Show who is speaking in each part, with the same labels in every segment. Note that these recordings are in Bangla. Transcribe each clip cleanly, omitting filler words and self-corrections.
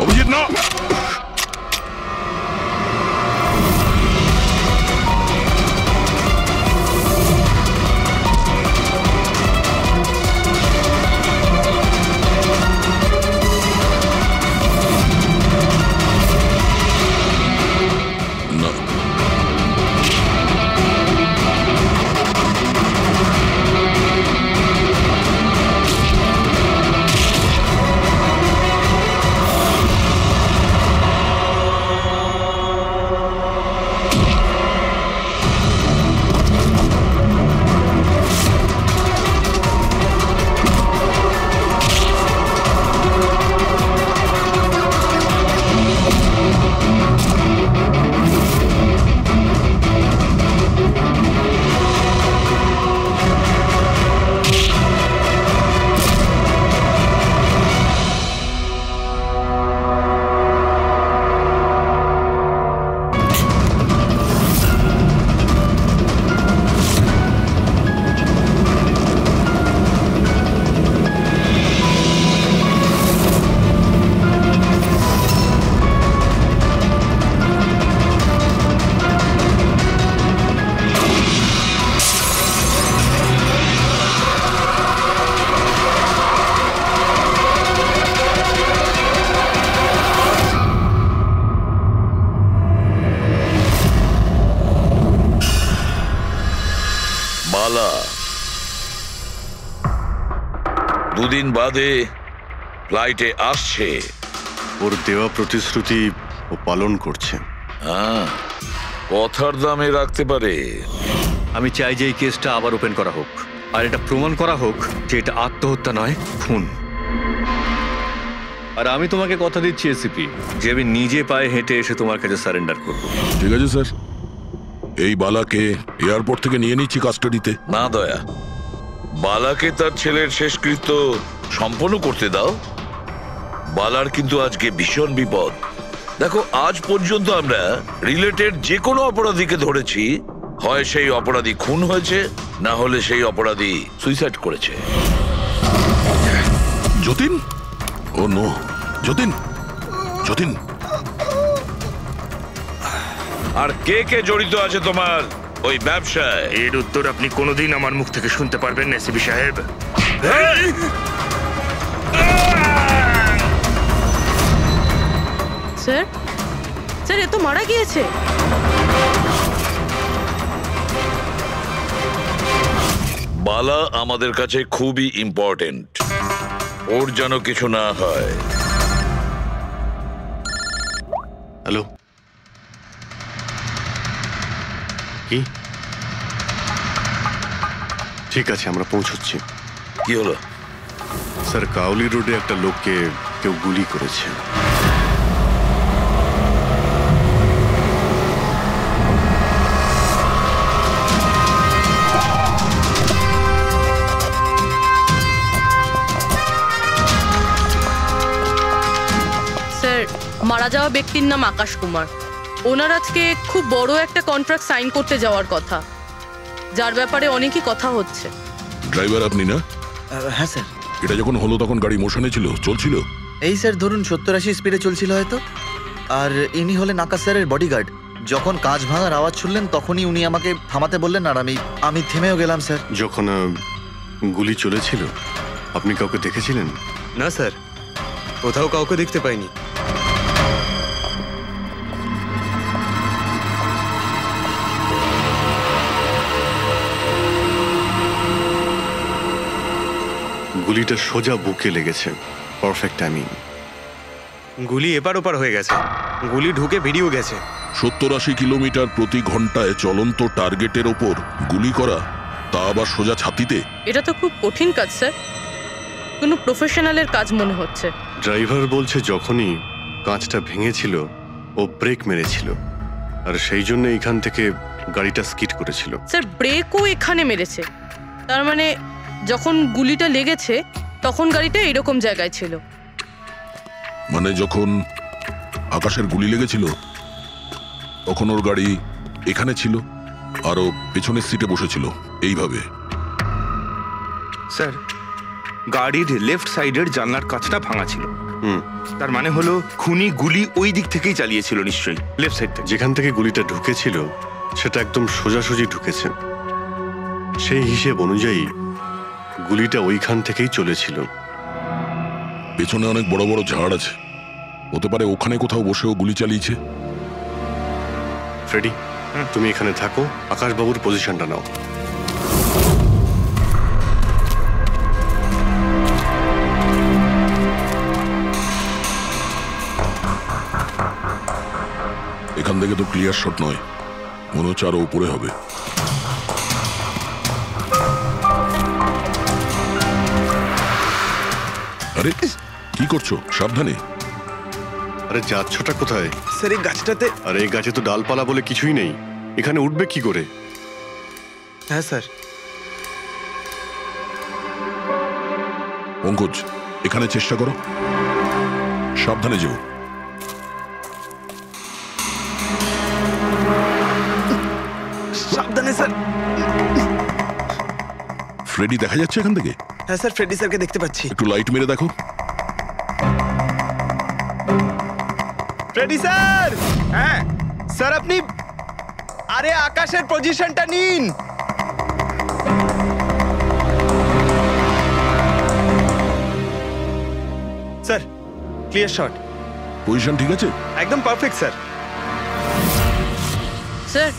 Speaker 1: অভিজিৎ না, দুদিন বাদে ফ্লাইটে আসছে।
Speaker 2: ওর দেওয়া প্রতিশ্রুতি ও পালন করছে।
Speaker 1: কথার দামে রাখতে পারে।
Speaker 3: আমি চাই যে এই কেসটা আবার ওপেন করা হোক, আর এটা প্রমাণ করা হোক যে এটা আত্মহত্যা নয়, খুন। আর আমি তোমাকে কথা দিচ্ছি এসিপি, যে আমি নিজে পায়ে হেঁটে এসে তোমার কাছে সারেন্ডার করব।
Speaker 1: ঠিক আছে স্যার, এই বালাকে এয়ারপোর্ট থেকে নিয়ে নিচ্ছি কাস্টাডিতে। না দয়া, বালাকে তার ছেলের শেষকৃত্য সম্পন্ন করতে দাও। বালার কিন্তু আজকে ভীষণ বিপদ। দেখো, আজ পর্যন্ত আমরা রিলেটেড যে কোনো অপরাধীকে ধরেছি, হয় সেই অপরাধী খুন হয়েছে, না হলে সেই অপরাধী সুইসাইড করেছে। যতীন, ও নো, যতীন, যতীন। আর কে কে জড়িত আছে তোমার ওই ব্যবসায়?
Speaker 4: এর উত্তর আপনি কোনোদিন আমার মুখ থেকে শুনতে পারবেন না এসিপি সাহেব।
Speaker 5: স্যার, স্যার, এ তো মারা গিয়েছে।
Speaker 1: বালা আমাদের কাছে খুবই ইম্পর্টেন্ট, ওর যেন কিছু না হয়।
Speaker 2: হ্যালো, কি? ঠিক আছে, আমরা পৌঁছচ্ছি।
Speaker 1: কি হলো?
Speaker 2: স্যার, কাউলি রোডে একটা লোককে কেউ গুলি করেছে।
Speaker 5: স্যার, মারা যাওয়া ব্যক্তির নাম আকাশ কুমার। ওনার আজকে খুব বড় একটা কন্ট্রাক্ট সাইন করতে যাওয়ার কথা, যার ব্যাপারে অনেকই কথা হচ্ছে।
Speaker 1: ড্রাইভার আপনি না?
Speaker 6: হ্যাঁ স্যার।
Speaker 1: এটা যখন হলো তখন গাড়ি মোশনে ছিল, চলছিল?
Speaker 6: এই স্যার ধরুন 70-80 স্পিডে চলছিল হয়তো। আর ইনি হলেন আকাশ স্যারের বডিগার্ড। যখন কাঁচ ভাঙার আওয়াজ শুনলেন তখনই উনি আমাকে থামাতে বললেন, আর আমি থেমেও গেলাম স্যার।
Speaker 2: যখন গুলি চলেছিল আপনি কাউকে দেখেছিলেন?
Speaker 3: না স্যার, কোথাও কাউকে দেখতে পাইনি।
Speaker 2: গুলিটা সোজা বুকে লেগেছে, পারফেক্ট টাইমিং।
Speaker 3: গুলি এপার ওপার হয়ে গেছে, গুলি ঢুকে বেরিয়েও গেছে।
Speaker 1: 70-80 কিলোমিটার প্রতি ঘন্টায় চলন্ত টার্গেটের ওপর গুলি করা, তা আবার সোজা ছাতিতে।
Speaker 5: এটা তো খুব কঠিন কাজ স্যার, কোনো প্রফেশনালের কাজ মনে হচ্ছে।
Speaker 2: ড্রাইভার বলছে যখনই কাঁচটা ভেঙেছিল ও ব্রেক মেরেছিল, আর সেই জন্য এখান থেকে গাড়িটা স্কিড করেছিল।
Speaker 5: স্যার, ব্রেকও এখানে মেরেছে, তার মানে যখন গুলিটা লেগেছে তখন গাড়িটা এরকম জায়গায় ছিল।
Speaker 1: মানে যখন আকাশের গুলি লেগেছিল তখন ওর গাড়ি এখানে ছিল, আর ও পেছনের সিটে বসেছিল এইভাবে।
Speaker 4: স্যার, গাড়ির লেফট সাইডের জানলার কাঁচটা ভাঙা ছিল, তার মানে হলো খুনি গুলি ওই দিক থেকেই চালিয়েছিল নিশ্চয়ই, লেফট সাইড থেকে।
Speaker 2: যেখান থেকে গুলিটা ঢুকেছিল সেটা একদম সোজাসুজি ঢুকেছে। সেই হিসেব অনুযায়ী গুলিটা ওইখান থেকেই চলেছিল।
Speaker 1: পেছনে অনেক বড় বড় ঝাড় আছে, হতে পারে ওখানে কোথাও বসেও গুলি চালিয়েছে।
Speaker 2: ফ্রেডি, তুমি এখানে থাকো, আকাশবাবুর পজিশনটা নাও।
Speaker 1: এখান থেকে তো ক্লিয়ার শট নয়, মনে হচ্ছে আরো উপরে হবে। আরে কি করছো? সাবধানে।
Speaker 2: আরে যাচ্ছটা কোথায়?
Speaker 4: স্যার এই গাছটাতে।
Speaker 2: আরে এই গাছে তো ডালপালা বলে কিছুই নেই, এখানে উঠবে কি করে?
Speaker 4: হ্যাঁ স্যার।
Speaker 1: পঙ্কজ, এখানে চেষ্টা করো, সাবধানে যেও।
Speaker 4: সাবধানে স্যার।
Speaker 1: ফ্রেডি দেখা যাচ্ছে এখান থেকে?
Speaker 4: হ্যাঁ স্যার, ফ্রেডি স্যারকে দেখতে পাচ্ছি।
Speaker 1: একটু লাইট মেরে দেখো।
Speaker 4: Freddie sir! হ্যাঁ স্যার, আপনি আরে আকাশের পজিশনটা নিন। Sir clear shot.
Speaker 1: পজিশন ঠিক আছে?
Speaker 4: একদম perfect sir.
Speaker 5: Sir,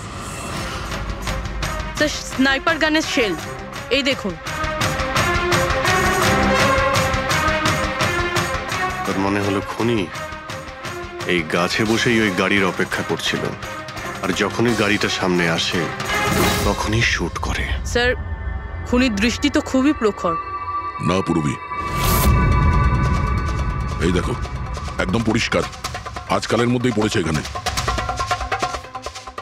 Speaker 5: sir sniper গানের শেল এই দেখুন।
Speaker 2: তার মনে হলো খুনি এই গাছে বসেই ওই গাড়ির অপেক্ষা করছিল, আর যখনই গাড়িটা সামনে আসে তখনই শুট করে।
Speaker 5: স্যার, খুনির দৃষ্টি তো খুবই প্রখর।
Speaker 1: না পূর্বী, এই দেখো একদম পরিষ্কার, আজকালের মধ্যেই পড়েছে এখানে।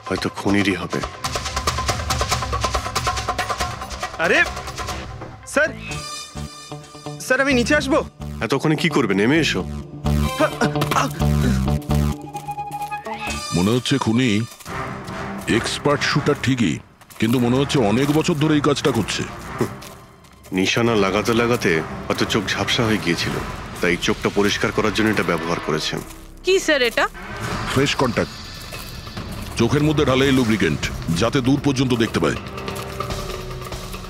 Speaker 2: হয়তো খুনিরই হবে।
Speaker 4: আরে স্যার, স্যার আমি নিচে আসবো?
Speaker 2: এতক্ষণে কি করবে? নেমে এসো।
Speaker 1: মনে হচ্ছে খুনি এক্সপার্ট শুটার ঠিকই, কিন্তু মনে হচ্ছে অনেক বছর ধরে এই কাজটা করছে।
Speaker 2: নিশানা লাগাতে লাগাতে হয়তো চোখ ঝাপসা হয়ে গিয়েছিল, তাই চোখটা পরিষ্কার করার জন্য এটা ব্যবহার করেছেন।
Speaker 5: কি স্যার এটা?
Speaker 1: ফ্রেশ কন্ট্যাক্ট, চোখের মধ্যে ঢালে লুব্রিকেন্ট যাতে দূর পর্যন্ত দেখতে পায়।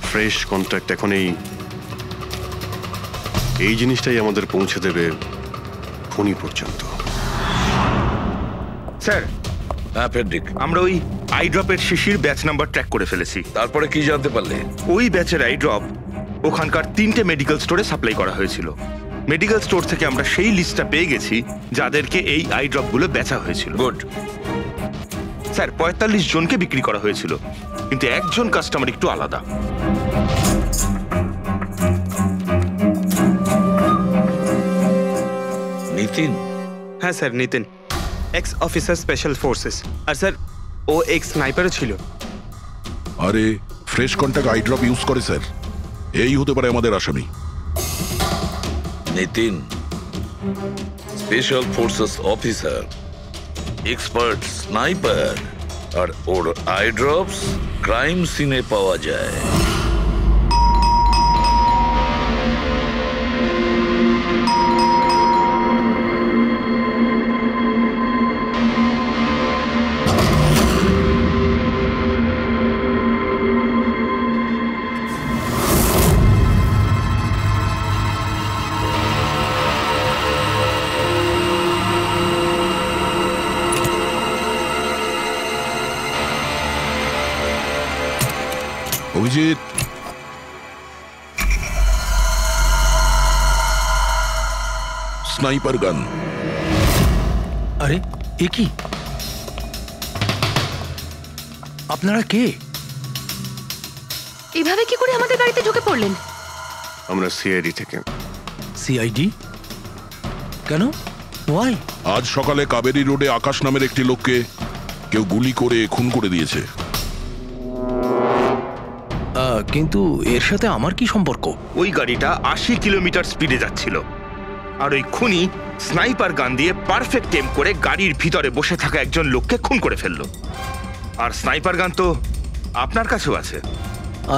Speaker 2: ফ্রেশ কন্ট্যাক্ট এখন এই জিনিসটাই আমাদের পৌঁছে দেবে খুনি পর্যন্ত।
Speaker 4: স্যার,
Speaker 1: হ্যাঁ ফেডরিক,
Speaker 4: আমরা ওই আই ড্রপের শিশির ব্যাচ নাম্বার ট্র্যাক করে ফেলেছি।
Speaker 1: তারপরে কি জানতে পারলে?
Speaker 4: ওই ব্যাচের আই ড্রপ ওখানকার 3টে মেডিকেল স্টোরে সাপ্লাই করা হয়েছিল। মেডিকেল স্টোর থেকে আমরা সেই লিস্টটা পেয়ে গেছি যাদেরকে এই আই ড্রপগুলো বেচা হয়েছিল।
Speaker 1: গুড।
Speaker 4: স্যার 45 জনকে বিক্রি করা হয়েছিল, কিন্তু একজন কাস্টমার একটু আলাদা।
Speaker 1: নিতিন?
Speaker 7: হ্যাঁ sir, Nitin, ex officer special forces. আর স্যার ও এক্স স্নাইপারও ছিল।
Speaker 1: আরে fresh contact eye drop use করে স্যার, এই হতে পারে আমাদের আসামি।
Speaker 8: Nitin special forces officer, expert sniper, আর ওর আই ড্রপস ক্রাইম সিনে পাওয়া যায়।
Speaker 1: অভিজিৎ, স্নাইপার গান।
Speaker 9: আরে এ কি? আপনারা কে?
Speaker 10: এভাবে কি করে আমাদের গাড়িতে ঢুকে পড়লেন?
Speaker 2: আমরা সিআইডি থেকে।
Speaker 9: সিআইডি? কেন? ওয়াই?
Speaker 1: আজ সকালে কাবেরী রোডে আকাশ নামের একটি লোককে কেউ গুলি করে খুন করে দিয়েছে।
Speaker 9: কিন্তু এর সাথে আমার কি সম্পর্ক?
Speaker 4: ওই গাড়িটা 80 কিলোমিটার স্পিডে যাচ্ছিল, আর ওই খুনি স্নাইপার গান দিয়ে পারফেক্ট এম করে গাড়ির ভিতরে বসে থাকা একজন লোককে খুন করে ফেললো। আর স্নাইপার গান তো আপনার কাছেও আছে।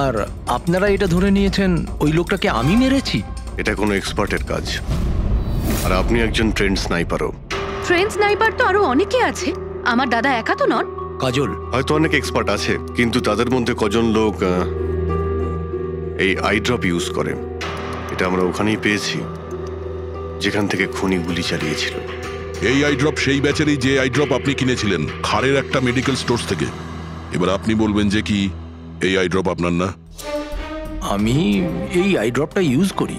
Speaker 9: আর আপনারা এটা ধরে নিয়েছেন ওই লোকটাকে আমি মেরেছি?
Speaker 2: এটা কোনো এক্সপার্টের কাজ। আর আপনি একজন ট্রেন্ড স্নাইপারও।
Speaker 10: ট্রেন স্নাইপার তো আরো অনেকে আছে, আমার দাদা একা তো নন।
Speaker 9: কাজল,
Speaker 2: হয়তো অনেক এক্সপার্ট আছে, কিন্তু তাদের মধ্যে কজন লোক এই আই ড্রপ ইউজ করে। এটা আমরা ওখানেই পেয়েছি যেখান থেকে খুনি গুলি চালিয়েছিল।
Speaker 1: এই আই ড্রপ সেই ব্যাচেরই যে আই ড্রপ আপনি কিনেছিলেন খাড়ের একটা মেডিকেল স্টোর থেকে। এবার আপনি বলবেন যে কি এই আই ড্রপ আপনার না?
Speaker 9: আমি এই আই ড্রপটা ইউজ করি,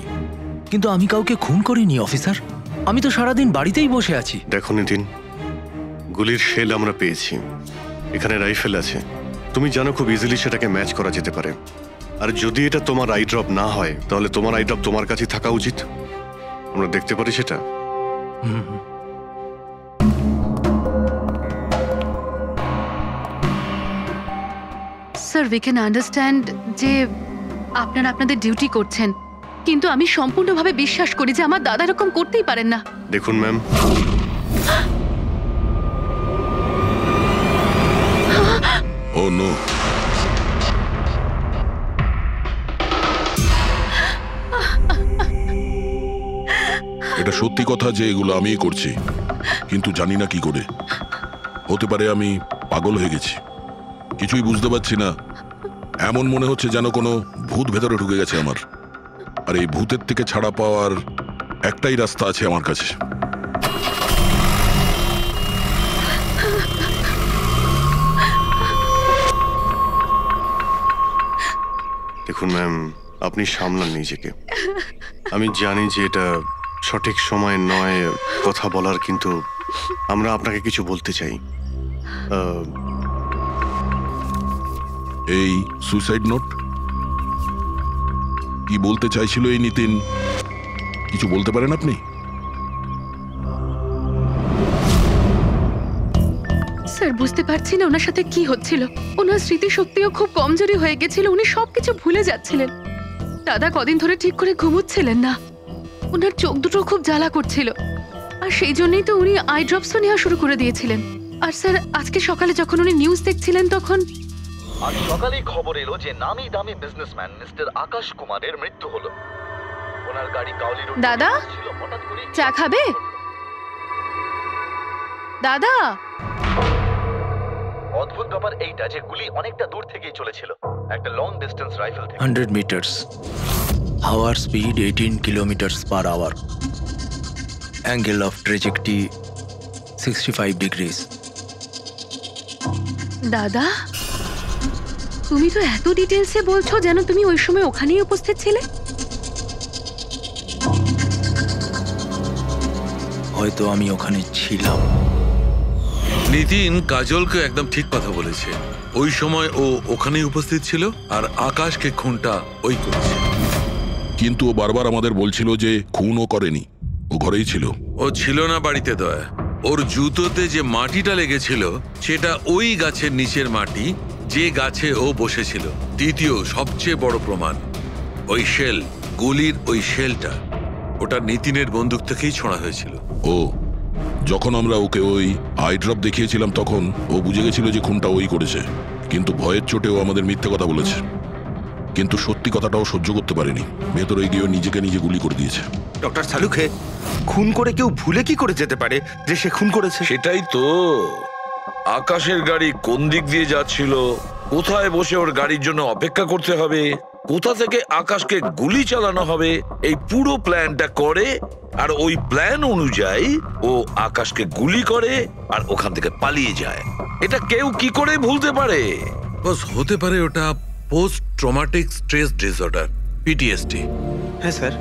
Speaker 9: কিন্তু আমি কাউকে খুন করিনি অফিসার। আমি তো সারাদিন বাড়িতেই বসে আছি।
Speaker 2: দেখো নিতিন, গুলির শেল আমরা পেয়েছি, এখানে রাইফেল আছে। তুমি জানো খুব ইজিলি সেটাকে ম্যাচ করা যেতে পারে। আর যদি এটা তোমার আই ড্রপ না হয়, তাহলে তোমার আই ড্রপ তোমার কাছে থাকা উচিত। আমরা দেখতে পারি সেটা।
Speaker 10: স্যার, উই ক্যান আন্ডারস্ট্যান্ড যে আপনারা আপনাদের ডিউটি করছেন, কিন্তু আমি সম্পূর্ণভাবে বিশ্বাস করি যে আমার দাদা এরকম করতেই পারেন না।
Speaker 2: দেখুন ম্যাম,
Speaker 1: ও নো, এটা সত্যি কথা যে এগুলো আমিই করছি, কিন্তু জানি না কি করে। হতে পারে আমি পাগল হয়ে গেছি, কিছুই বুঝতে পারছি না। এমন মনে হচ্ছে যেন কোনো ভূত ভেতরে ঢুকে গেছে আমার। আর এই ভূতের থেকে ছাড়া পাওয়ার একটাই রাস্তা আছে আমার কাছে।
Speaker 2: দেখুন ম্যাম, আপনি সামলান নিজেকে। আমি জানি যে এটা সঠিক সময় নয় কথা বলার, কিন্তু আমরা আপনাকে কিছু বলতে চাই।
Speaker 1: এই সুইসাইড নোট কি বলতে চাইছিল এই নিতিন? কিছু বলতে পারেন আপনি?
Speaker 10: স্যার, বুঝতে পারছি না ওনার সাথে কি হচ্ছিল। ওনার স্মৃতিশক্তিও খুব কমজোরি হয়ে গেছিল, উনি সবকিছু ভুলে যাচ্ছিলেন। দাদা কদিন ধরে ঠিক করে ঘুমোচ্ছিলেন না, ওনার চোখ দুটো খুব জ্বালা করছিল। আর সেই জন্যই তো উনি আই ড্রপসও নেওয়া শুরু করে দিয়েছিলেন। আর স্যার, আজকে সকালে যখন উনি নিউজ দেখছিলেন তখন
Speaker 6: আজ সকালেই খবর এলো যে নামি দামি বিজনেসম্যান মিস্টার আকাশ কুমারের মৃত্যু হলো। ওনার গাড়ি কাউলি রোড
Speaker 10: দাদা,
Speaker 6: ছিল, হঠাৎ করে
Speaker 10: চা খাবে? দাদা,
Speaker 6: অদ্ভুত ব্যাপার এইটা যে গুলি অনেকটা দূর থেকেই চলেছিল, একটা লং ডিস্টেন্স রাইফেল থেকে।
Speaker 9: 100 মিটার্স, হাওয়ার speed 18 kilometres per hour, angle of trajectory 65 degrees.
Speaker 10: দাদা, তুমি তো এত ডিটেলসে বলছো যেন তুমি ওই সময় ওখানেই উপস্থিত ছিলে।
Speaker 9: হয়তো আমি ওখানে ছিলাম।
Speaker 8: নিতিন কাজলকে একদম ঠিক কথা বলেছে। ওই সময় ও ওখানেই উপস্থিত ছিল, আর আকাশকে খুনটা ওই করেছে।
Speaker 1: কিন্তু ও বারবার আমাদের বলছিল যে খুন ও করেনি, ও ঘরেই ছিল।
Speaker 8: ও ছিল না বাড়িতে দয়া। ওর জুতোতে যে মাটিটা লেগেছিল সেটা ওই গাছের নিচের মাটি যে গাছে ও বসেছিল। দ্বিতীয় সবচেয়ে বড় প্রমাণ, ওই শেল, গুলির ওই শেলটা, ওটা নিতিনের বন্দুক থেকেই ছোঁড়া হয়েছিল।
Speaker 1: ও যখন আমরা ওকে ওই আই ড্রপ দেখিয়েছিলাম তখন ও বুঝে গেছিল যে খুনটা ওই করেছে, কিন্তু ভয়ের চোটেও আমাদের মিথ্যে কথা বলেছে। কিন্তু সত্যি কথাটাও সহ্য করতে পারেনি, ভেতরে গিয়ে নিজেকে নিজে গুলি করে দিয়েছে।
Speaker 4: ডক্টর সালুখে, খুন করে কেউ ভুলে কি করে যেতে পারে যে সে খুন করেছে?
Speaker 8: সেটাই তো, আকাশের গাড়ি কোন দিক দিয়ে যাচ্ছিল, কোথায় বসে ওর গাড়ির জন্য অপেক্ষা করতে হবে, কোথা থেকে আকাশকে গুলি চালানো হবে, এই পুরো প্ল্যানটা করে, আর ওই প্ল্যান অনুযায়ী ও আকাশকে গুলি করে আর ওখান থেকে পালিয়ে যায়। এটা কেউ কি করে ভুলতে পারে? বস, হতে পারে ওটা post traumatic stress disorder, PTSD.
Speaker 7: হ্যাঁ স্যার,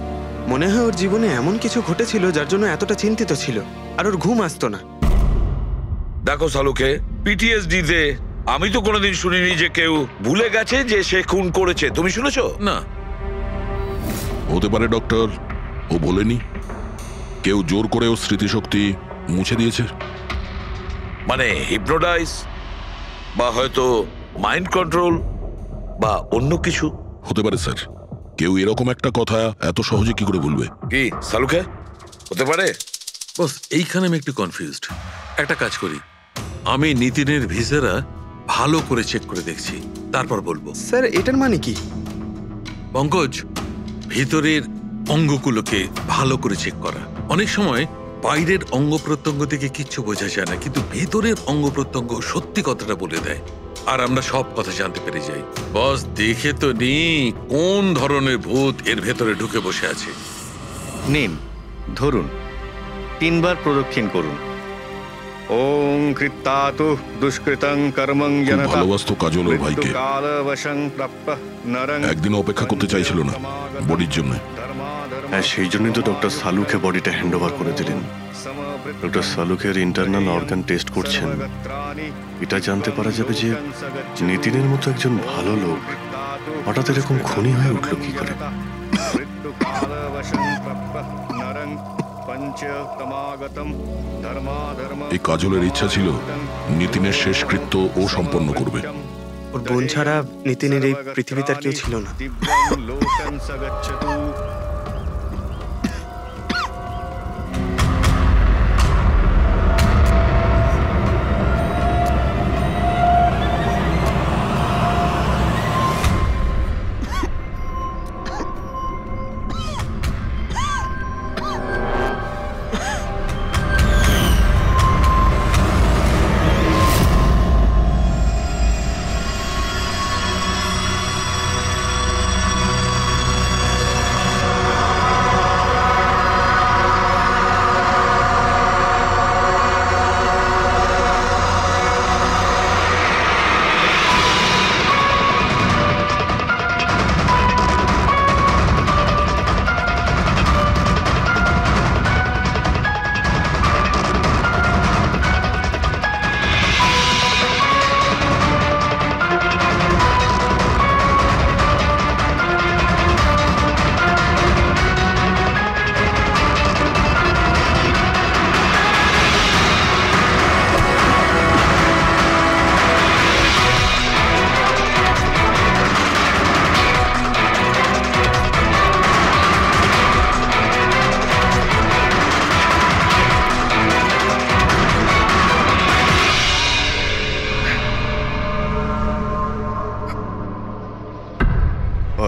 Speaker 7: মনে হয় ওর জীবনে এমন কিছু ঘটেছিল যার জন্য এতটা চিন্তিত ছিল, আর ওর ঘুম আসতো না।
Speaker 8: দেখো সালুকে, পিটিএসডি তে আমি তো কোনোদিন শুনিনি যে কেউ ভুলে গেছে যে সে খুন করেছে। তুমি শুনেছো? না।
Speaker 1: হতে পারে ডক্টর, ও বলেনি, কেউ জোর করে ওর স্মৃতিশক্তি মুছে দিয়েছে।
Speaker 8: মানে হিপনোটাইজ, বা হয়তো মাইন্ড কন্ট্রোল, বা অন্য কিছু
Speaker 1: হতে পারে স্যার। কেউ এরকম একটা কথা এত সহজে কি করে ভুলবে?
Speaker 8: কি সালুকে, হতে পারে? বস, এইখানে আমি একটু কনফিউজড। একটা কাজ করি, আমি নিতিনের ভিসারা ভালো করে চেক করে দেখছি, তারপর বলবো।
Speaker 7: স্যার, এটার মানে কি?
Speaker 8: পঙ্কজ, ভিতরের অঙ্গগুলোকে ভালো করে চেক করা,
Speaker 11: অনেক সময় বাইরের অঙ্গ প্রত্যঙ্গ থেকে কিচ্ছু বোঝা যায় না, কিন্তু ভেতরের অঙ্গ প্রত্যঙ্গ সত্যি কথাটা বলে দেয়, আর আমরা সব কথা জানতে পেরে যাই। বস, দেখে তো নি কোন ধরনের ভূত এর ভেতরে ঢুকে বসে আছে।
Speaker 3: নিন, ধরুন, 3 বার প্রদক্ষিণ করুন। ওং কৃত্তাতু দুষ্কৃতং কর্মং জনতা
Speaker 1: ভালোবাসতো কাজল ওর ভাইকে।
Speaker 3: কালবশং প্রাপ্যঃ নরং
Speaker 1: একদিন অপেক্ষা করতে চাইছিল না বডির জন্য।
Speaker 2: হ্যাঁ, সেই জন্যই তো ডক্টর সালুকে বডিটা হ্যান্ড ওভার করে দিলেন। ডক্টর সালুকের ইন্টারনাল অর্গান টেস্ট করছেন। এটা জানতে পারা যাবে যে নিতিনের মতো একজন ভালো লোক হঠাৎ এরকম খুনি হয়ে উঠল কি করে।
Speaker 1: এই কাজলের ইচ্ছা ছিল নিতিনের শেষকৃত্য ও সম্পন্ন করবে।
Speaker 7: ওর বোন ছাড়া নিতিনের এই পৃথিবীতে আর কেউ ছিল না।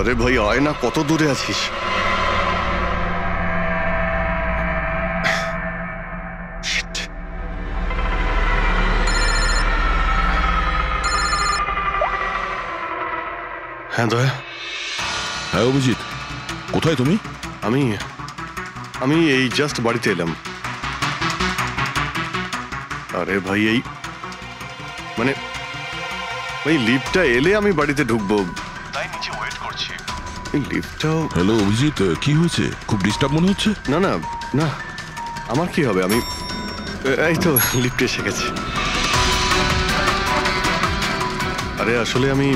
Speaker 2: আরে ভাই, আয় না, কত দূরে আছিস? হ্যাঁ দয়া।
Speaker 1: হ্যাঁ অভিজিৎ, কোথায় তুমি?
Speaker 2: আমি আমি এই জাস্ট বাড়িতে এলাম। আরে ভাই, এই মানে ওই লিফটটা এলে আমি বাড়িতে ঢুকবো, তাই নিচে ওয়েট করছি। এই লিফটটাও।
Speaker 1: হ্যালো অভিজিৎ, কি হয়েছে? খুব ডিস্টার্ব মনে হচ্ছে।
Speaker 2: না না না, আমার কি হবে, আমি এই তো লিফটে এসে গেছি। আরে আসলে আমি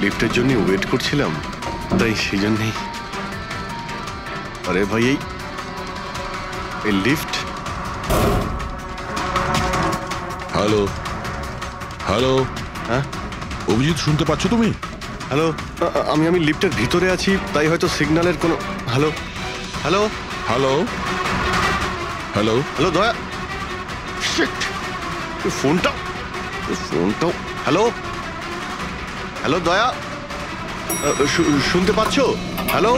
Speaker 2: লিফটের জন্য ওয়েট করছিলাম, তাই সেই জন্যেই। আরে ভাই, এই লিফট।
Speaker 1: হ্যালো হ্যালো,
Speaker 2: হ্যাঁ
Speaker 1: অভিজিৎ, শুনতে পাচ্ছ তুমি?
Speaker 2: হ্যালো, আমি লিফটের ভিতরে আছি, তাই হয়তো সিগন্যালের কোনো। Hello hello
Speaker 1: hello hello
Speaker 2: hello দয়া, ফোনটা হ্যালো হ্যালো দয়া, শুনতে পাচ্ছ? Hello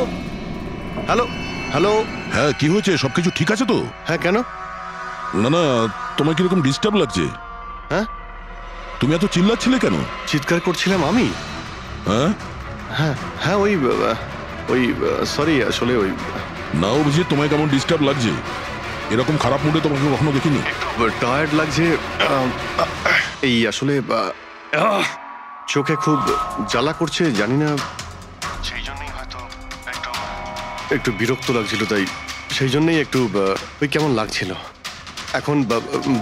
Speaker 2: hello hello.
Speaker 1: হ্যাঁ, কি হয়েছে? সবকিছু ঠিক আছে তো?
Speaker 2: হ্যাঁ, কেন?
Speaker 1: না না, তোমার কিরকম ডিস্টার্ব লাগছে?
Speaker 2: হ্যাঁ,
Speaker 1: তুমি এত চিল্লাচ্ছিলে কেন?
Speaker 2: চিৎকার করছিলাম আমি?
Speaker 1: হ্যাঁ
Speaker 2: হ্যাঁ হ্যাঁ, ওই সরি, আসলে ওই।
Speaker 1: না অভিজিৎ, তোমায় কেমন ডিস্টার্ব লাগছে? এরকম খারাপ মুডে তোমাকে কখনো দেখিনি।
Speaker 2: টায়ার্ড লাগছে, এই আসলে চোখে খুব জ্বালা করছে, জানি না, সেই জন্যই হয়তো একটু বিরক্ত লাগছিল, তাই সেই জন্যই একটু ওই কেমন লাগছিল। এখন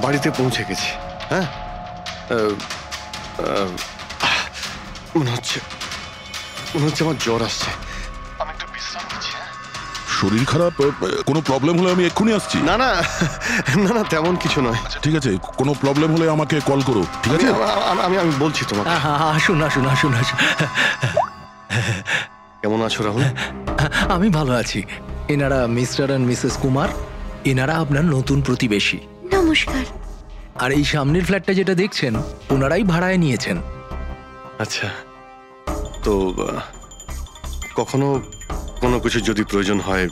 Speaker 2: বাড়িতে পৌঁছে গেছি। হ্যাঁ, মনে হচ্ছে আমার জ্বর আসছে। আমি একটু বিশ্রাম নিচ্ছি।
Speaker 1: শরীর খারাপ? কোনো প্রবলেম হলে আমি এক্ষুনি আসছি।
Speaker 2: না না না না, তেমন কিছু নয়।
Speaker 1: ঠিক আছে, কোনো প্রবলেম হলে আমাকে কল করো, ঠিক আছে?
Speaker 2: আমি বলছি তোমাকে।
Speaker 9: আসুন আসুন আসুন আসুন।
Speaker 2: কেমন আছো রাহুল?
Speaker 9: আমি ভালো আছি। এনারা মিস্টার অ্যান্ড মিসেস কুমার, এনারা আপনার নতুন প্রতিবেশী।
Speaker 10: নমস্কার।
Speaker 9: আর এই সামনের ফ্ল্যাটটা যেটা দেখছেন, ওনারাই ভাড়ায় নিয়েছেন।
Speaker 2: আচ্ছা, তো কখনো কোনো কিছু যদি প্রয়োজন হয়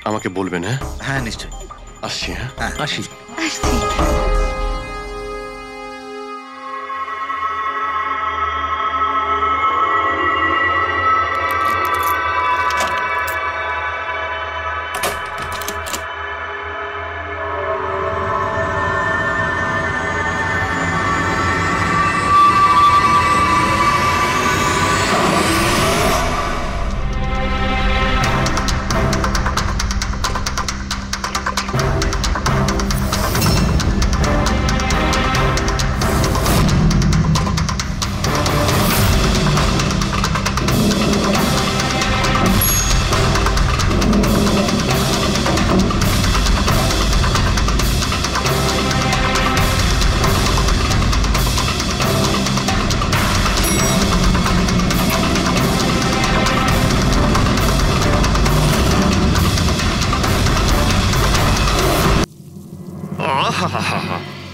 Speaker 2: আমাকে বলবেন। হ্যাঁ
Speaker 6: হ্যাঁ, নিশ্চয়ই।
Speaker 2: আসছি। হ্যাঁ
Speaker 9: আসি।
Speaker 10: আসছি।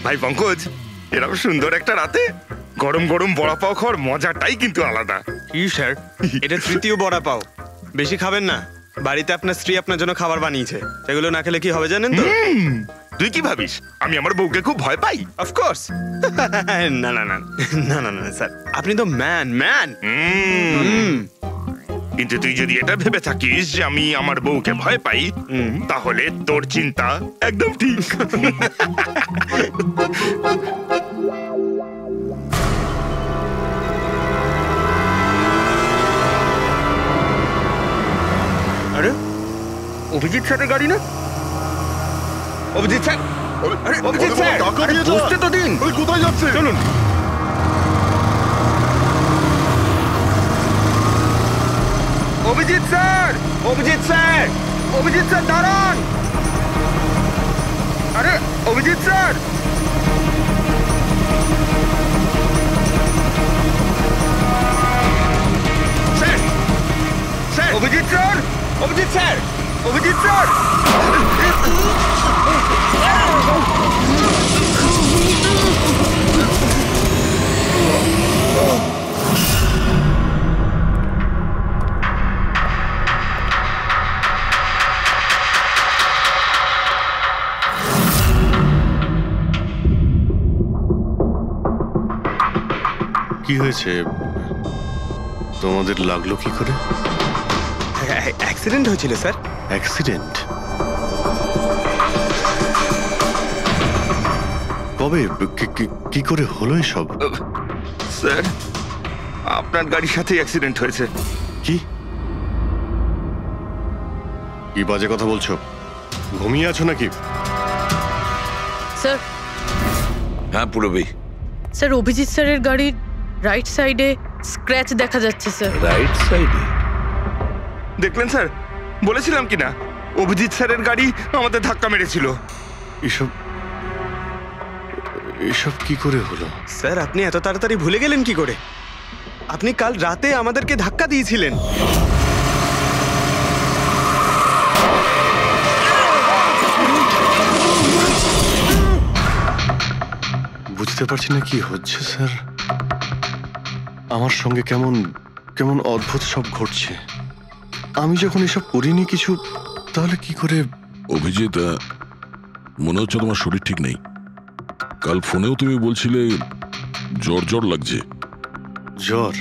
Speaker 4: ভাই পঙ্কজ, এরকম সুন্দর একটা রাতে গরম গরম বড়া পাও খাওয়ার মজাটাই কিন্তু আলাদা।
Speaker 7: কি স্যার, এটা তৃতীয় বড়া পাও। বেশি খাবেন না, বাড়িতে আপনার স্ত্রী আপনার জন্য খাবার বানিয়েছে, এগুলো না খেলে কি হবে জানেন তো?
Speaker 4: তুই কি ভাবিস আমি আমার বউকে খুব ভয় পাই?
Speaker 7: অফকোর্স। না না না না না না স্যার, আপনি তো ম্যান।
Speaker 4: কিন্তু তুই যদি এটা ভেবে থাকিস যে আমি আমার বউকে ভয় পাই, তাহলে তোর চিন্তা একদম ঠিক। আরে অভিজিৎ স্যারের গাড়ি না? অভিজিৎ স্যার, আরে অভিজিৎ স্যার, আরে বসতে তো দিন।
Speaker 2: কোথায় যাচ্ছে?
Speaker 4: চলুন। Abhijit sir, Abhijit sir, Abhijit sir দাঁড়ান। আরে Abhijit sir, sir, sir, Abhijit sir, Abhijit sir, Abhijit sir.
Speaker 2: কি হয়েছে? তোমাদের লাগলো কি করে?
Speaker 7: অ্যাক্সিডেন্ট হয়েছিল স্যার।
Speaker 2: অ্যাক্সিডেন্ট? কবে? কি করে হলো এসব?
Speaker 4: স্যার, আপনার গাড়ির সাথে অ্যাক্সিডেন্ট হয়েছে।
Speaker 2: কি কি বাজে কথা বলছো? ঘুমিয়ে আছো নাকি?
Speaker 5: স্যার,
Speaker 8: হ্যাঁ পুরবি।
Speaker 5: স্যার অভিজিৎ স্যারের গাড়ির রাইট সাইডে স্ক্র্যাচ দেখা যাচ্ছে স্যার।
Speaker 8: রাইট সাইডে?
Speaker 4: দেখলেন স্যার, বলেছিলাম কি না অভিজিৎ স্যারের গাড়ি আমাদের ধাক্কা মেরেছিল।
Speaker 2: এসব এসব কি করে হলো?
Speaker 7: স্যার, আপনি এত তাড়াতাড়ি ভুলে গেলেন কি করে? আপনি কাল রাতে আমাদেরকে ধাক্কা দিয়েছিলেন।
Speaker 2: বুঝতে পারছি না কি হচ্ছে স্যার। আমার সঙ্গে কেমন কেমন অদ্ভুত সব ঘটছে। আমি যখন এসব করিনি কিছু, তাহলে কি করে?
Speaker 1: অভিজিৎ, মনে হচ্ছে তোমার শরীর ঠিক নেই। কাল ফোনেও তুমি বলছিলে জ্বর জ্বর লাগছে।
Speaker 2: জ্বর?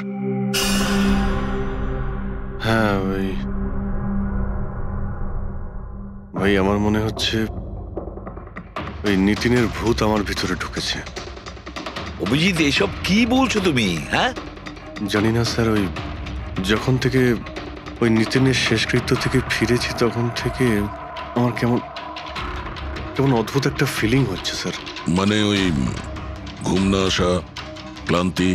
Speaker 2: হ্যাঁ ভাই, আমার মনে হচ্ছে ওই নিতিনের ভূত আমার ভিতরে ঢুকেছে।
Speaker 8: অভিজিৎ, এসব কি বলছো তুমি? হ্যাঁ
Speaker 2: জানি না স্যার, ওই যখন থেকে ওই নিতিনের শেষকৃত্য থেকে ফিরেছি তখন থেকে আমার কেমন কেমন অদ্ভুত একটা ফিলিং হচ্ছে স্যার।
Speaker 1: মানে ওই ঘুম না আসা, ক্লান্তি,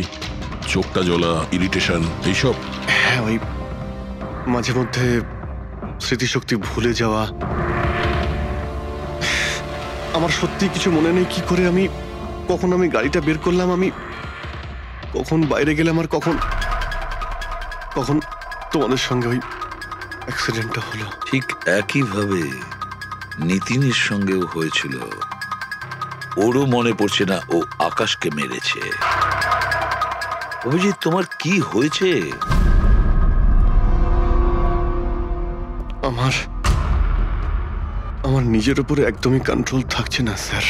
Speaker 1: চোখটা জ্বলা, ইরিটেশন, এইসব?
Speaker 2: হ্যাঁ, ওই মাঝে মধ্যে স্মৃতিশক্তি ভুলে যাওয়া। আমার সত্যি কিছু মনে নেই কি করে আমি কখন আমি গাড়িটা বের করলাম, আমি কখন বাইরে গেলাম, আর কখন কখন তোমাদের সঙ্গে ওই অ্যাক্সিডেন্টটা হলো।
Speaker 8: ঠিক একইভাবে নিতিনের সঙ্গেও হয়েছিল। ওরও মনে পড়ছে না ও আকাশকে মেরেছে। অভিজিৎ, তোমার কি হয়েছে?
Speaker 2: আমার নিজের উপরে একদমই কন্ট্রোল থাকছে না স্যার।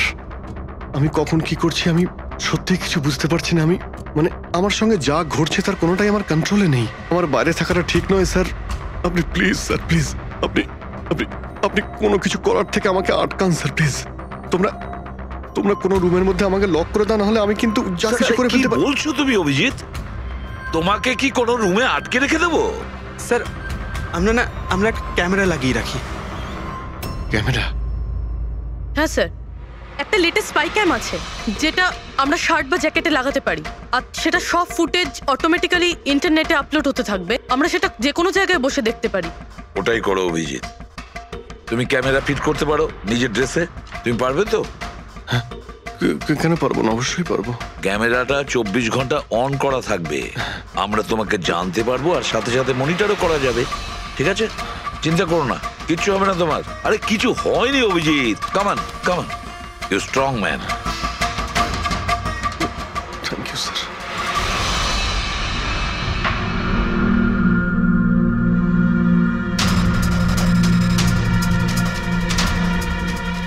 Speaker 2: আমি কখন কি করছি আমি সত্যি কিছু বুঝতে পারছি না। আমি মানে আমার সঙ্গে যা ঘটছে তার কোনোটাই আমার কন্ট্রোলে নেই। আমার বাইরে থাকাটা ঠিক নয় স্যার। আপনি প্লিজ স্যার, প্লিজ আপনি আপনি আপনি কোনো কিছু করার থেকে আমাকে আটকান স্যার প্লিজ। তোমরা তোমরা কোনো রুমের মধ্যে আমাকে লক করে দাও, না হলে আমি কিন্তু যা কিছু করে ফেলতে পারি।
Speaker 8: বলছো তুমি অভিজিৎ? তোমাকে কি কোনো রুমে আটকে রেখে দেবো?
Speaker 7: স্যার আমরা একটা ক্যামেরা লাগিয়ে রাখি।
Speaker 2: ক্যামেরা?
Speaker 5: হ্যাঁ স্যার, একটা লেটেস্ট স্পাই ক্যাম আছে যেটা আমরা শার্ট বা জ্যাকেটে লাগাতে পারি, আর সেটা সব ফুটেজ অটোমেটিক্যালি ইন্টারনেটে আপলোড হতে থাকবে। আমরা সেটা যে কোনো জায়গায় বসে দেখতে পারি।
Speaker 8: ওটাই করো অভিজিৎ। তুমি ক্যামেরা ফিট করতে পারো নিজের ড্রেসে? তুমি পারবে তো?
Speaker 2: কেন পারবো না, অবশ্যই পারবো।
Speaker 8: ক্যামেরাটা 24 ঘন্টা অন করা থাকবে। আমরা তোমাকে জানতে পারবো আর সাথে সাথে মনিটরও করা যাবে। ঠিক আছে, চিন্তা করো না, কিচ্ছু হবে না তোমার। আরে কিছু হয়নি Abhijit. Come on come on, you strong man.
Speaker 2: Thank you sir.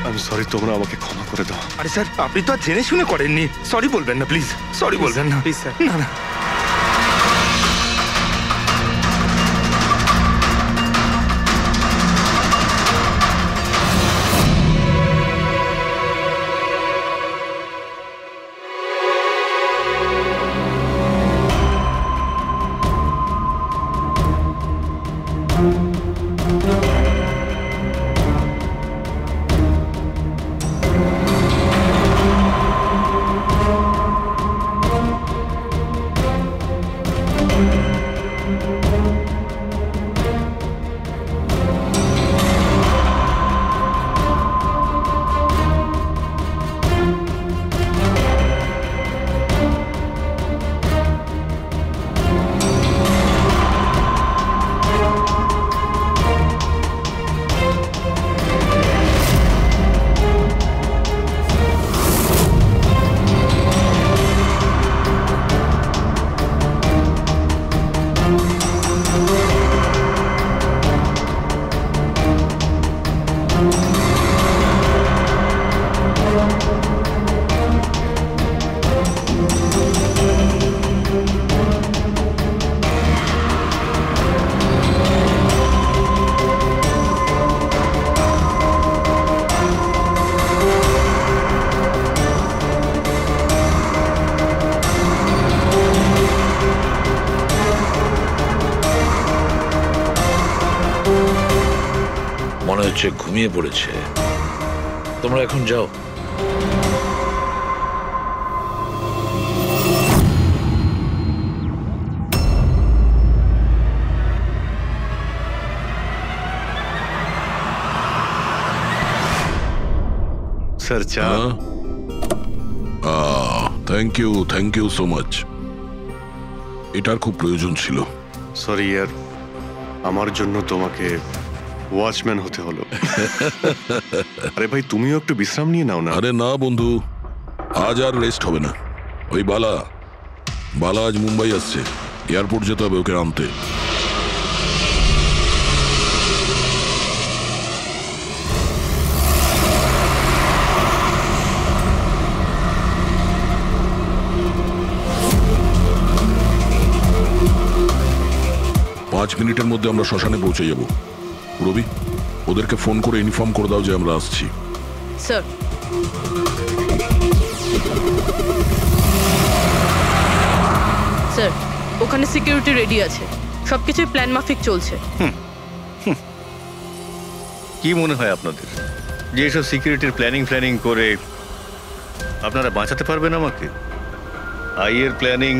Speaker 2: আমি সরি, তোমরা আমাকে ক্ষমা করে দাও।
Speaker 4: আরে স্যার, আপনি তো আর জেনে শুনে করেননি। সরি বলবেন না প্লিজ, সরি বলবেন না
Speaker 7: প্লিজ স্যার।
Speaker 4: না না,
Speaker 8: মনে হচ্ছে ঘুমিয়ে পড়েছে। তোমরা এখন যাও।
Speaker 2: স্যার চা।
Speaker 1: Thank you so much. এটার খুব প্রয়োজন ছিল।
Speaker 2: সরি ইয়ার, আমার জন্য তোমাকে ওয়াচম্যান হতে হলো। আরে ভাই, তুমিও একটু বিশ্রাম নিয়ে নাও না।
Speaker 1: আরে না বন্ধু, আজ আর রেস্ট হবে না। ওই বালা আজ মুম্বাই আসছে, এয়ারপোর্ট যেতে হবে ওকে আনতে। পাঁচ মিনিটের মধ্যে আমরা শ্মশানে পৌঁছে যাব। রবি, ওদেরকে ফোন করে ইনফর্ম করে দাও যে আমরা আসছি।
Speaker 5: স্যার, স্যার ওখানে সিকিউরিটি রেডি আছে, সবকিছুই প্ল্যান মাফিক চলছে।
Speaker 3: কি মনে হয় আপনাদের যে এসব সিকিউরিটির প্ল্যানিং করে আপনারা বাঁচাতে পারবেন আমাকে? আইয়ের প্ল্যানিং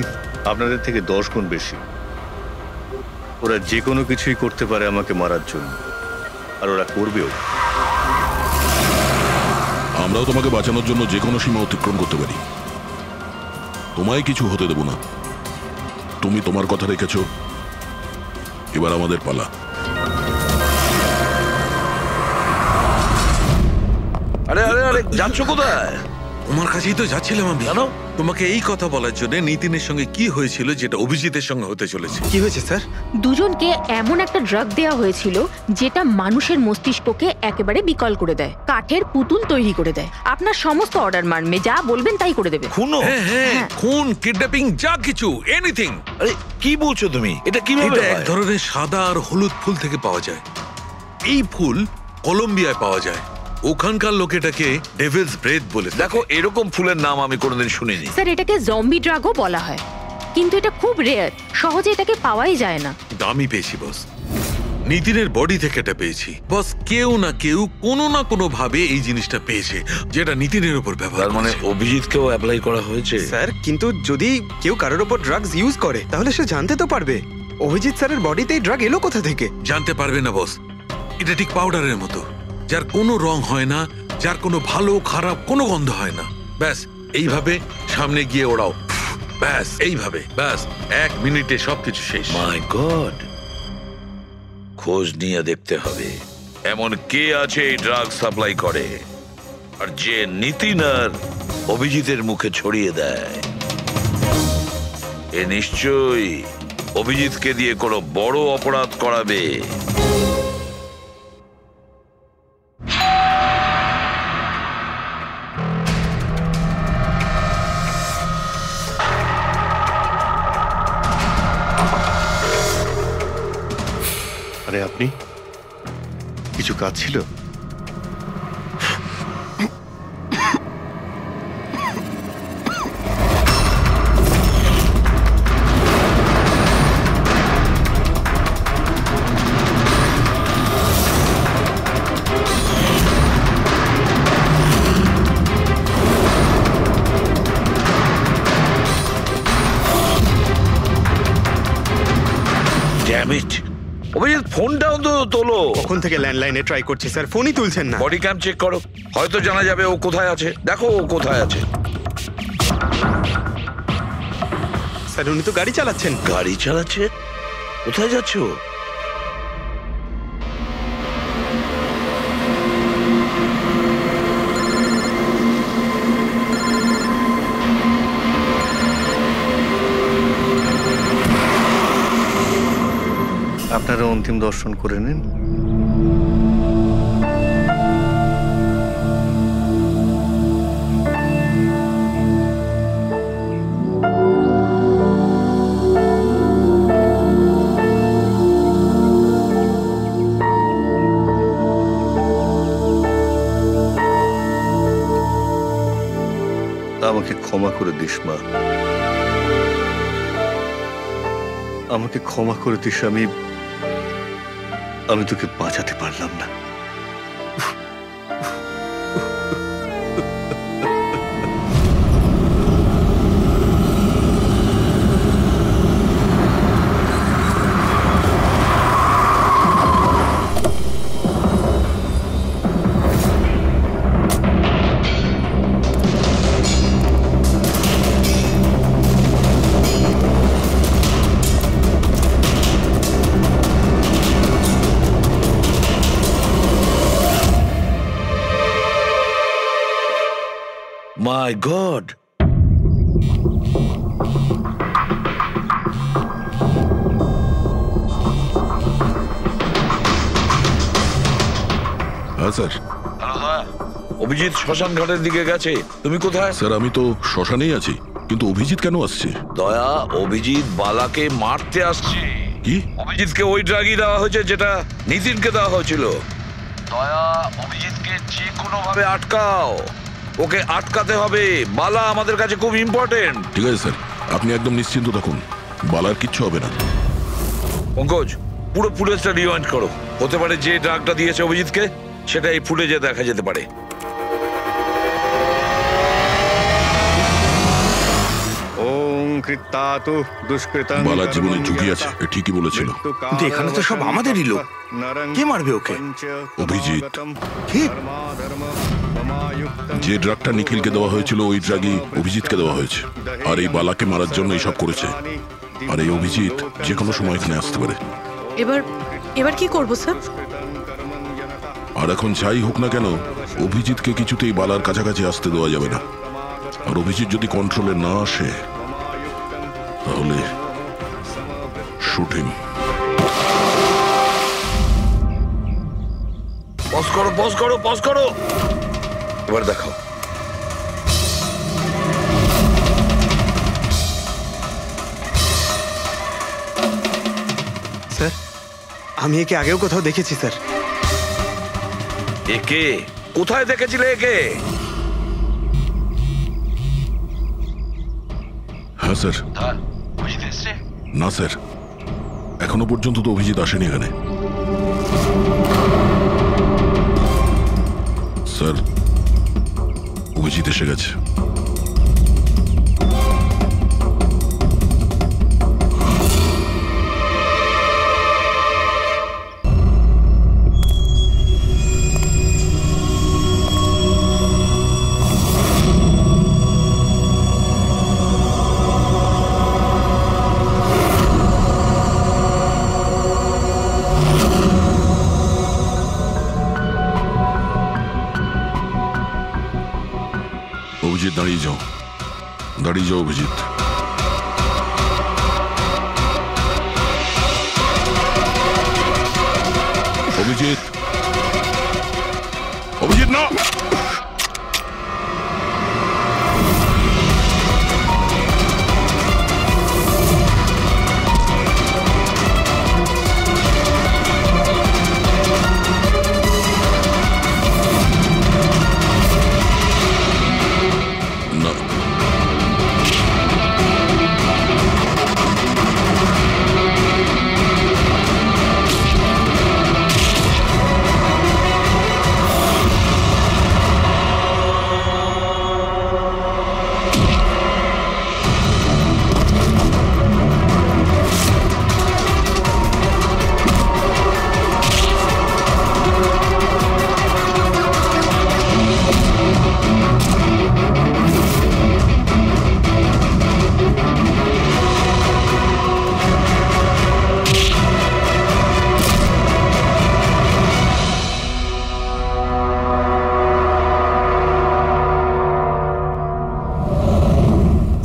Speaker 3: আপনাদের থেকে 10 গুণ বেশি। ওরা যে কোনো কিছুই করতে পারে আমাকে মারার জন্য, আর ওরা করবেও।
Speaker 1: আমরাও তোমাকে বাঁচানোর জন্য যে কোনো সীমা অতিক্রম করতে পারি। তোমায় কিছু হতে দেব না। তুমি তোমার কথা রেখেছ, এবার আমাদের পালা।
Speaker 8: আরে আরে আরে, যাচ্ছ কোথায়?
Speaker 11: তোমার কাছেই তো যাচ্ছিলাম আমি।
Speaker 8: কেন?
Speaker 11: তোমাকে এই কথা বলার জন্য নিতিনের সঙ্গে কি হয়েছিল যেটা অভিজিতের সঙ্গে হতে চলেছে।
Speaker 7: কি হয়েছে স্যার?
Speaker 12: দুজনকে এমন একটা ড্রাগ দেওয়া হয়েছিল যেটা মানুষের মস্তিষ্ককে একেবারে বিকল করে দেয়, কাঠের পুতুল তৈরি করে দেয়। আপনার সমস্ত অর্ডার মানবে, যা বলবেন তাই করে দেবে।
Speaker 8: খুনো?
Speaker 11: হ্যাঁ, খুন, কিডন্যাপিং, যা কিছু, এনিথিং।
Speaker 8: আরে কি বলছো তুমি? এটা কিভাবে
Speaker 11: এটা এক
Speaker 8: হয়?
Speaker 11: ধরনের সাদা আর হলুদ ফুল থেকে পাওয়া যায়। এই ফুল কলম্বিয়ায় পাওয়া যায়। ওখানকার লোক এটাকে ডেভিলস ব্রেথ বলে।
Speaker 8: দেখো, এরকম ফুলের নাম আমি কোনোদিন শুনিনি।
Speaker 12: স্যার, এটাকে জম্বি ড্রাগও বলা হয়, কিন্তু এটা খুব রেয়ার, সহজে এটাকে পাওয়াই যায় না।
Speaker 11: দামি পেয়েছি বস, নিতিনের বডি থেকে এটা পেয়েছি বস। কেউ না কেউ কোনো না কোনো ভাবে এই জিনিসটা পেয়েছে যেটা নিতিনের উপর ব্যবহার।
Speaker 8: তার মানে অভিজিৎকেও অ্যাপ্লাই করা হয়েছে?
Speaker 7: স্যার, কিন্তু যদি কেউ কারোর ওপর ড্রাগস ইউজ করে তাহলে সে জানতে তো পারবে অভিজিৎ স্যারের বডিতে এই ড্রাগ এলো কোথা থেকে।
Speaker 11: জানতে পারবে না বস, এটা ঠিক পাউডারের মতো, যার কোনো রং হয় না, যার কোনো ভালো খারাপ কোনো গন্ধ হয় না। ব্যাস এইভাবে সামনে গিয়ে ওড়াও, ব্যাস এইভাবে, ব্যাস 1 মিনিটে সবকিছু শেষ।
Speaker 8: মাই গড, খোঁজ নিয়ে দেখতে হবে এমন কে আছে এই ড্রাগ সাপ্লাই করে আর যে নিতিন আর অভিজিতের মুখে ছড়িয়ে দেয়। এ নিশ্চয়ই অভিজিৎকে দিয়ে কোনো বড় অপরাধ করাবে।
Speaker 2: আরে আপনি, কিছু কাজ ছিল?
Speaker 8: ড্যাম ইট, অভিজিৎ ফোনটাও তো তোলো।
Speaker 7: কখন থেকে ল্যান্ডলাইনে ট্রাই করছি স্যার, ফোনই তুলছেন না।
Speaker 8: বডি ক্যাম চেক করো, হয়তো জানা যাবে ও কোথায় আছে। দেখো ও কোথায় আছে।
Speaker 7: স্যার, উনি তো গাড়ি চালাচ্ছেন।
Speaker 8: গাড়ি চালাচ্ছে? কোথায় যাচ্ছে ও?
Speaker 3: আপনারা অন্তিম দর্শন করে নিন। আমাকে ক্ষমা করে দিস মা, আমাকে ক্ষমা করে দিস। আমি তোকে বাঁচাতে পারলাম না।
Speaker 8: মাই গড,
Speaker 13: হ্যাঁ স্যার।
Speaker 8: অভিজিৎ শ্মশান ঘাটের দিকে গেছে। তুমি কোথায়?
Speaker 13: স্যার আমি তো শ্মশানেই আছি, কিন্তু অভিজিৎ কেন আসছে?
Speaker 8: দয়া, অভিজিৎ বালাকে মারতে আসছে।
Speaker 13: কি?
Speaker 8: অভিজিৎকে ওই ড্রাগই দেওয়া হয়েছে যেটা নিতিনকে দেওয়া হয়েছিল। দয়া, অভিজিৎকে যে কোনো ভাবে আটকাও, ওকে আটকাতে হবে। বালা আমাদের কাছে খুব ইম্পর্টেন্ট।
Speaker 13: ঠিক আছে স্যার, আপনি একদম নিশ্চিন্ত থাকুন, বালার কিচ্ছু হবে না।
Speaker 8: পঙ্কজ, পুরো ফুটেজটা রিওয়াইন্ড করো। হতে পারে যে ড্রাগটা দিয়েছে অভিজিৎকে সেটা এই ফুটেজে দেখা যেতে পারে।
Speaker 13: বালার জীবনে ঝুঁকি আছে, এ ঠিকই বলেছিল।
Speaker 4: কিন্তু এখানে তো সব আমাদেরই লোক, কে মারবে ওকে?
Speaker 13: অভিজিৎ।
Speaker 4: কি?
Speaker 13: যে ড্রাগটা নিখিলকে দেওয়া হয়েছিল ওই ড্রাগই অভিজিৎকে দেওয়া হয়েছে, আর এই বালাকে মারার জন্য এইসব করেছে। আর এই অভিজিৎ যে কোনো সময় এখানে আসতে পারে।
Speaker 5: এবার কি করব স্যার?
Speaker 13: আর এখন যাই হোক না কেন, অভিজিৎকে কিছুতেই বালার কাছাকাছি আসতে দেওয়া যাবে না। আর অভিজিৎ যদি কন্ট্রোলে না আসে তাহলে শুট হিম।
Speaker 8: পজ করো, পজ করো, পজ করো। এবার দেখাও।
Speaker 7: স্যার, আমি একে আগেও কোথাও দেখেছি স্যার।
Speaker 8: একে কোথায় দেখেছিলে একে?
Speaker 13: হ্যাঁ স্যার। না স্যার, এখনো পর্যন্ত তো অভিজিৎ আসেনি এখানে। স্যার, অভিজিৎ এসে গেছে। অভিজিৎ দাঁড়িয়ে যাও, দাঁড়িয়ে যাও অভিজিৎ। অভিজিৎ, অভিজিৎ না।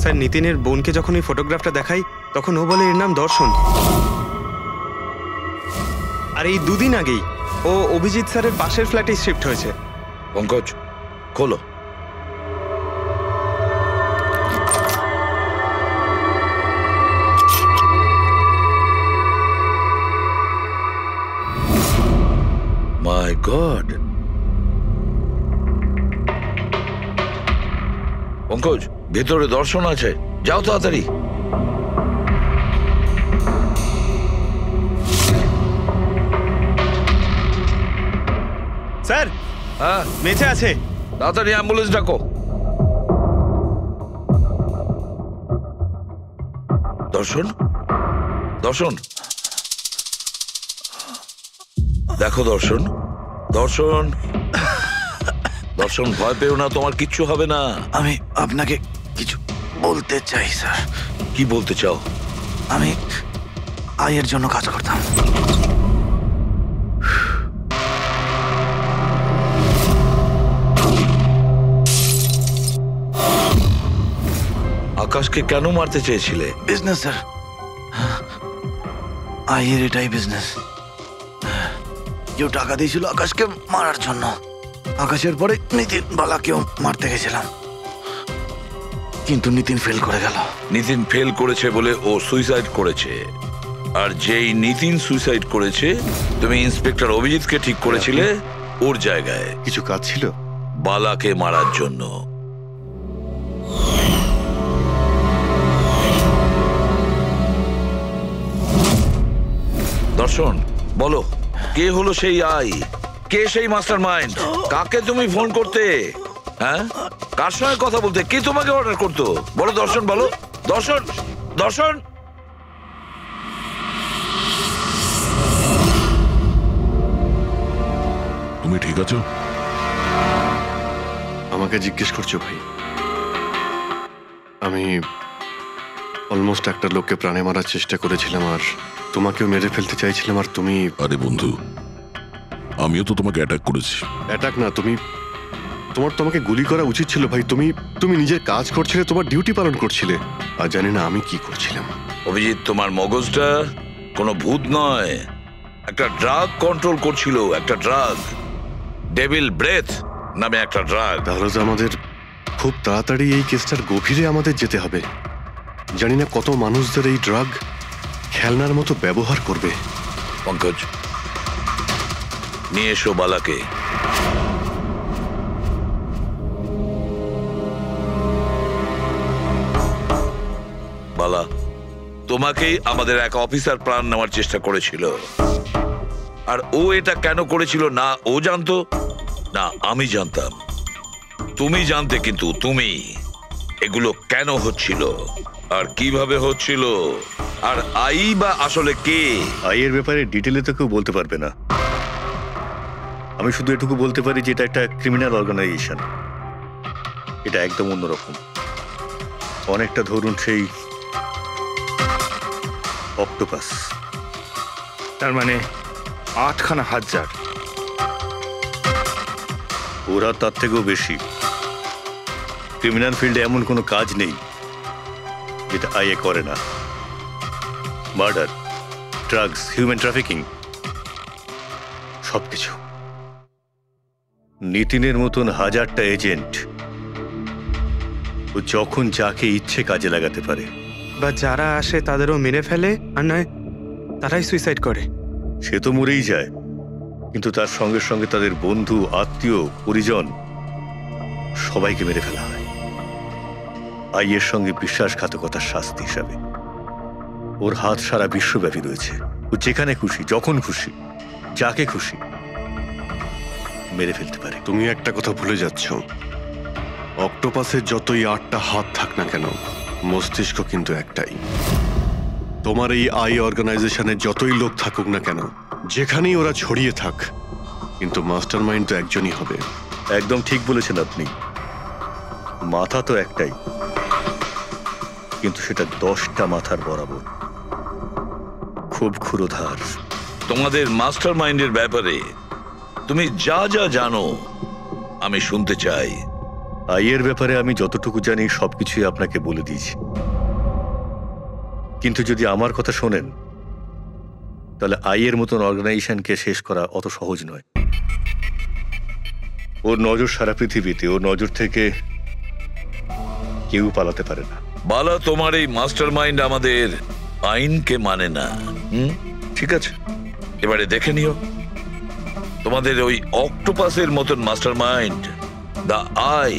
Speaker 7: স্যার, নিতিনের বোনকে যখন এই ফটোগ্রাফটা দেখাই তখন ও বলে এর নাম দর্শন। আর এই দুদিন আগেই ও অভিজিৎ স্যারের পাশের ফ্ল্যাটে শিফট হয়েছে।
Speaker 8: পঙ্কজ, খোলো। মাই গড, পঙ্কজ, ভেতরে দর্শন আছে, যাও তাড়াতাড়ি।
Speaker 7: স্যার,
Speaker 8: হ্যাঁ
Speaker 7: বেঁচে আছে।
Speaker 8: তাড়াতাড়ি অ্যাম্বুলেন্স ডাকো। দর্শন, দর্শন, দেখো দর্শন, দর্শন, দর্শন, ভয় পেও না, তোমার কিচ্ছু হবে না।
Speaker 6: আমি আপনাকে কিছু বলতে চাই স্যার।
Speaker 8: কি বলতে চাও?
Speaker 6: আমি আয়ের জন্য কাজ করতাম।
Speaker 8: আকাশকে কেন মারতে চেয়েছিলে?
Speaker 6: বিজনেস স্যার, আয়ের এটাই বিজনেস। কেউ টাকা দিয়েছিল আকাশকে মারার জন্য। আকাশের পরে নিতিন বালাকেও মারতে গেছিলাম, কিন্তু নিতিন ফেল করে গেল।
Speaker 8: নিতিন ফেল করেছে বলে ও সুইসাইড করেছে। আর যেই নিতিন সুইসাইড করেছে, তুমি ইন্সপেক্টর অভিজিৎকে ঠিক করেছিলে ওর জায়গায়।
Speaker 2: কিছু কাজ ছিল
Speaker 8: বালাকে মারার জন্য। দর্শন, বলো, কে হলো সেই আই? কে সেই মাস্টার মাইন্ড? কাকে তুমি ফোন করতে? হ্যাঁ, কার সঙ্গে কথা বলতে? কে তোমাকে অর্ডার করতো? বলো দর্শন, বলো দর্শন, দর্শন।
Speaker 13: তুমি ঠিক আছো?
Speaker 2: আমাকে জিজ্ঞেস করছো ভাই? আমি অলমোস্ট একটা লোককে প্রাণে মারার চেষ্টা করেছিলাম, আর তোমাকেও মেরে ফেলতে চাইছিলাম, আর তুমি...
Speaker 13: আরে বন্ধু, আমিও তো তোমাকে অ্যাটাক করেছি।
Speaker 2: অ্যাটাক না, তুমি তোমার তো আমাকে গুলি করা উচিত ছিল ভাই। তুমি নিজের কাজ করছিলে, তোমার ডিউটি পালন করছিলে, আর জানি না আমি কি করছিলাম।
Speaker 8: অভিজিৎ, তোমার মগজটা কোনো ভূত নয়, একটা ড্রাগ কন্ট্রোল করছিল, একটা ড্রাগ, ডেভিল ব্রেথ নামে একটা ড্রাগ।
Speaker 2: তাহলে তো আমাদের খুব তাড়াতাড়ি এই কেসটার গভীরে আমাদের যেতে হবে। জানি না কত মানুষদের এই ড্রাগ খেলনার মতো ব্যবহার করবে।
Speaker 8: পঙ্কজ, নিয়ে এসো বালাকে। বালা, তোমাকেই আমাদের এক অফিসার প্রাণ নেওয়ার চেষ্টা করেছিল, আর ও এটা কেন করেছিল না ও জানতো না আমি জানতাম। তুমি জানতে, কিন্তু তুমি এগুলো কেন হচ্ছিল আর কিভাবে হচ্ছিল, আর আই বা আসলে কে?
Speaker 3: আইয়ের ব্যাপারে ডিটেলে তো কেউ বলতে পারবে না। আমি শুধু এটুকু বলতে পারি যে এটা একটা ক্রিমিনাল অর্গানাইজেশন। এটা একদম অন্যরকম, অনেকটা ধরুন সেই অক্টোপাস।
Speaker 4: তার মানে 8খানা হাজার।
Speaker 3: ওরা তার থেকেও বেশি। ক্রিমিনাল ফিল্ডে এমন কোনো কাজ নেই যেটা আইএ করে না। মার্ডার, ড্রাগস, হিউম্যান ট্রাফিকিং, সবকিছু। নিতিনের মতন হাজারটা এজেন্ট, ও যখন যাকে ইচ্ছে কাজে লাগাতে পারে।
Speaker 7: বা যারা আসে তাদেরও মেরে ফেলে, আর নয় তারাই সুইসাইড করে।
Speaker 3: সে তো মরেই যায়, কিন্তু তার সঙ্গে সঙ্গে তাদের বন্ধু, আত্মীয়, পরিজন সবাইকে মেরে ফেলা হয় আইয়ের সঙ্গে বিশ্বাসঘাতকতার শাস্তি হিসাবে। ওর হাত সারা বিশ্বব্যাপী রয়েছে। ও যেখানে খুশি, যখন খুশি, যাকে খুশি মেরে ফেলতে পারে।
Speaker 2: তুমি একটা কথা ভুলে যাচ্ছ, অক্টোপাসের যতই 8টা হাত থাক না কেন, মস্তিষ্ক কিন্তু একটাই। তোমার এই আই অর্গানাইজেশনে যতই লোক থাকুক না কেন, যেখানেই ওরা ছড়িয়ে থাক, কিন্তু মাস্টার মাইন্ড তো একজনই হবে।
Speaker 3: একদম ঠিক বলেছেন আপনি। মাথা তো একটাই, কিন্তু সেটা 10টা মাথার বরাবর, খুব ক্ষুরোধার।
Speaker 8: তোমাদের মাস্টার মাইন্ডের ব্যাপারে তুমি যা যা জানো আমি শুনতে চাই।
Speaker 3: আইয়ের ব্যাপারে আমি যতটুকু জানি সবকিছুই আপনাকে বলে দিয়েছি, কিন্তু যদি আমার কথা শোনেন তাহলে আইয়ের মতন অর্গানাইজেশনকে শেষ করা অত সহজ নয়। ওর নজর সারা পৃথিবীতে, ওর নজর থেকে কেউ পালাতে পারে না।
Speaker 8: বালা, তোমার এই মাস্টার মাইন্ড আমাদের আইনকে মানে না। ঠিক আছে, এবারে দেখে নিও তোমাদের ওই অক্টোপাসের মতন মাস্টার মাইন্ড, দা আই,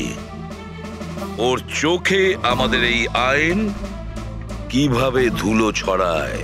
Speaker 8: ওর চোখে আমাদের এই আইন কিভাবে ধুলো ছড়ায়।